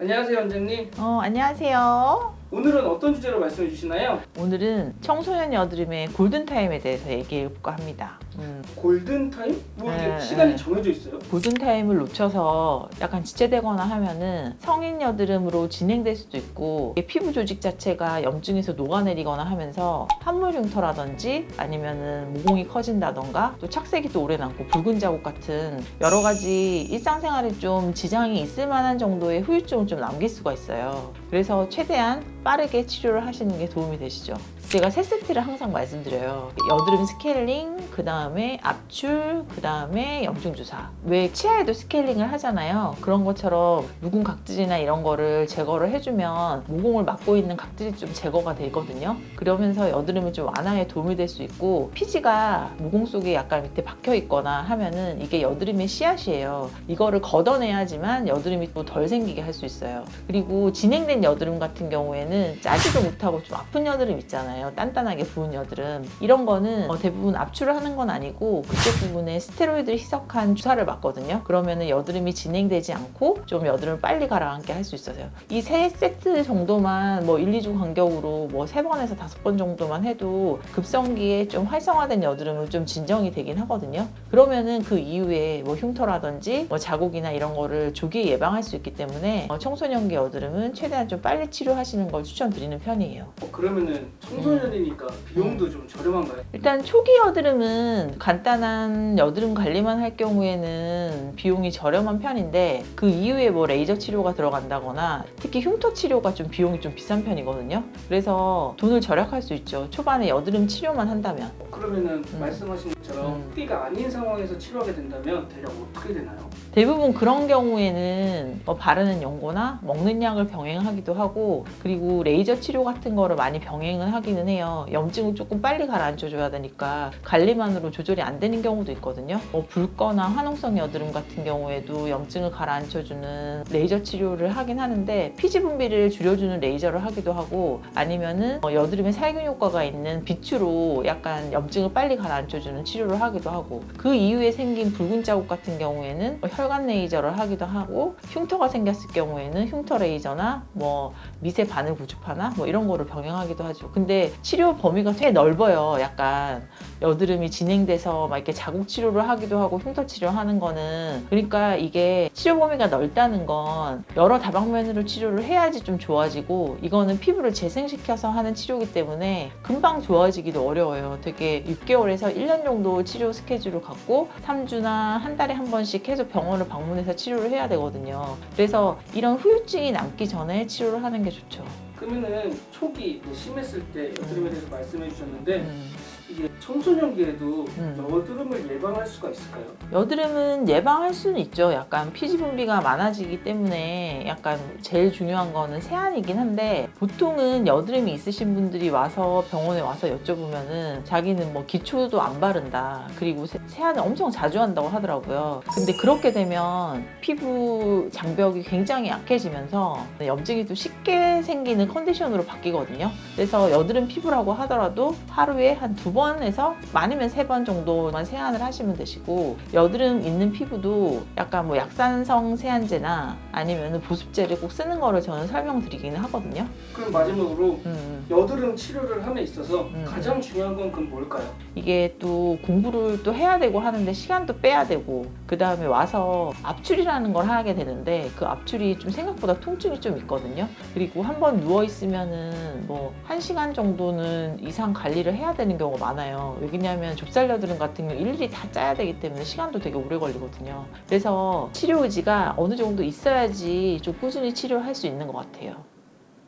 안녕하세요, 원장님. 안녕하세요. 오늘은 어떤 주제로 말씀해 주시나요? 오늘은 청소년 여드름의 골든타임에 대해서 얘기해 볼까 합니다. 골든타임? 뭐 이게 네, 시간이 네. 정해져 있어요? 골든타임을 놓쳐서 약간 지체되거나 하면은 성인 여드름으로 진행될 수도 있고, 이게 피부 조직 자체가 염증에서 녹아내리거나 하면서 함몰 흉터라든지 아니면은 모공이 커진다던가 또 착색이 또 오래 남고 붉은 자국 같은 여러 가지 일상생활에 좀 지장이 있을 만한 정도의 후유증을 좀 남길 수가 있어요. 그래서 최대한 빠르게 치료를 하시는 게 도움이 되시죠. 제가 세 세트를 항상 말씀드려요. 여드름 스케일링, 그 다음에 압출, 그 다음에 염증 주사. 왜 치아에도 스케일링을 하잖아요. 그런 것처럼 묵은 각질이나 이런 거를 제거를 해주면 모공을 막고 있는 각질이 좀 제거가 되거든요. 그러면서 여드름을 좀 완화에 도움이 될 수 있고, 피지가 모공 속에 약간 밑에 박혀 있거나 하면은 이게 여드름의 씨앗이에요. 이거를 걷어내야지만 여드름이 또 덜 생기게 할 수 있어요. 그리고 진행된 여드름 같은 경우에는 짜지도 못하고 좀 아픈 여드름 있잖아요. 단단하게 부은 여드름. 이런 거는 대부분 압출을 하는 건 아니고 그쪽 부분에 스테로이드를 희석한 주사를 맞거든요. 그러면은 여드름이 진행되지 않고 좀 여드름을 빨리 가라앉게 할 수 있어요. 이 세 세트 정도만 뭐 1, 2주 간격으로 뭐 3번에서 5번 정도만 해도 급성기에 좀 활성화된 여드름은 좀 진정이 되긴 하거든요. 그러면은 그 이후에 뭐 흉터라든지 뭐 자국이나 이런 거를 조기에 예방할 수 있기 때문에 청소년기 여드름은 최대한 좀 빨리 치료하시는 걸 추천드리는 편이에요. 그러면은 청소년이니까 비용도 좀 저렴한가요? 일단 초기 여드름은 간단한 여드름 관리만 할 경우에는 비용이 저렴한 편인데, 그 이후에 뭐 레이저 치료가 들어간다거나 특히 흉터 치료가 좀 비용이 좀 비싼 편이거든요. 그래서 돈을 절약할 수 있죠. 초반에 여드름 치료만 한다면. 그러면은 말씀하신 것처럼 띠가 아닌 상황에서 치료하게 된다면 대략 어떻게 되나요? 대부분 그런 경우에는 바르는 연고나 먹는 약을 병행하기도 하고, 그리고 레이저 치료 같은 거를 많이 병행을 하기는 해요. 염증을 조금 빨리 가라앉혀줘야 되니까 관리만으로 조절이 안 되는 경우도 있거든요. 붉거나 화농성 여드름 같은 경우에도 염증을 가라앉혀주는 레이저 치료를 하긴 하는데, 피지 분비를 줄여주는 레이저를 하기도 하고, 아니면은 여드름에 살균 효과가 있는 비추로 약간 염증을 빨리 가라앉혀주는 치료를 하기도 하고, 그 이후에 생긴 붉은 자국 같은 경우에는 혈관 레이저를 하기도 하고, 흉터가 생겼을 경우에는 흉터 레이저나 뭐 미세 바늘 구주파나 뭐 이런 거를 병행하기도 하죠. 근데 치료 범위가 되게 넓어요. 약간 여드름이 진행돼서 막 이렇게 자국 치료를 하기도 하고 흉터 치료하는 거는, 그러니까 이게 치료 범위가 넓다는 건 여러 다방면으로 치료를 해야지 좀 좋아지고, 이거는 피부를 재생시켜서 하는 치료이기 때문에 금방 좋아지기도 어려워요. 되게 6개월에서 1년 정도 치료 스케줄을 갖고 3주나 한 달에 한 번씩 계속 병원을 방문해서 치료를 해야 되거든요. 그래서 이런 후유증이 남기 전에 치료를 하는 게 좋죠. 그러면은 초기 심했을 때 여드름에 대해서 말씀해 주셨는데 이게 청소년기에도 여드름을 예방할 수가 있을까요? 여드름은 예방할 수는 있죠. 약간 피지 분비가 많아지기 때문에 약간 제일 중요한 거는 세안이긴 한데, 보통은 여드름이 있으신 분들이 와서 병원에 와서 여쭤보면은 자기는 뭐 기초도 안 바른다, 그리고 세안을 엄청 자주 한다고 하더라고요. 근데 그렇게 되면 피부 장벽이 굉장히 약해지면서 염증이 또 쉽게 생기는 컨디션으로 바뀌거든요. 그래서 여드름 피부라고 하더라도 하루에 한 2번에서 많으면 3번 정도만 세안을 하시면 되시고, 여드름 있는 피부도 약간 뭐 약산성 세안제나 아니면 보습제를 꼭 쓰는 거를 저는 설명드리기는 하거든요. 그럼 마지막으로 여드름 치료를 함에 있어서 가장 중요한 건 그럼 뭘까요? 이게 또 공부를 또 해야 되고 하는데 시간도 빼야 되고, 그 다음에 와서 압출이라는 걸 하게 되는데, 그 압출이 좀 생각보다 통증이 좀 있거든요. 그리고 한번 누워있으면은 뭐 1시간 정도는 이상 관리를 해야 되는 경우가 많아요. 왜냐면 좁쌀 여드름 같은 경우 일일이 다 짜야 되기 때문에 시간도 되게 오래 걸리거든요. 그래서 치료 의지가 어느 정도 있어야지 좀 꾸준히 치료할 수 있는 것 같아요.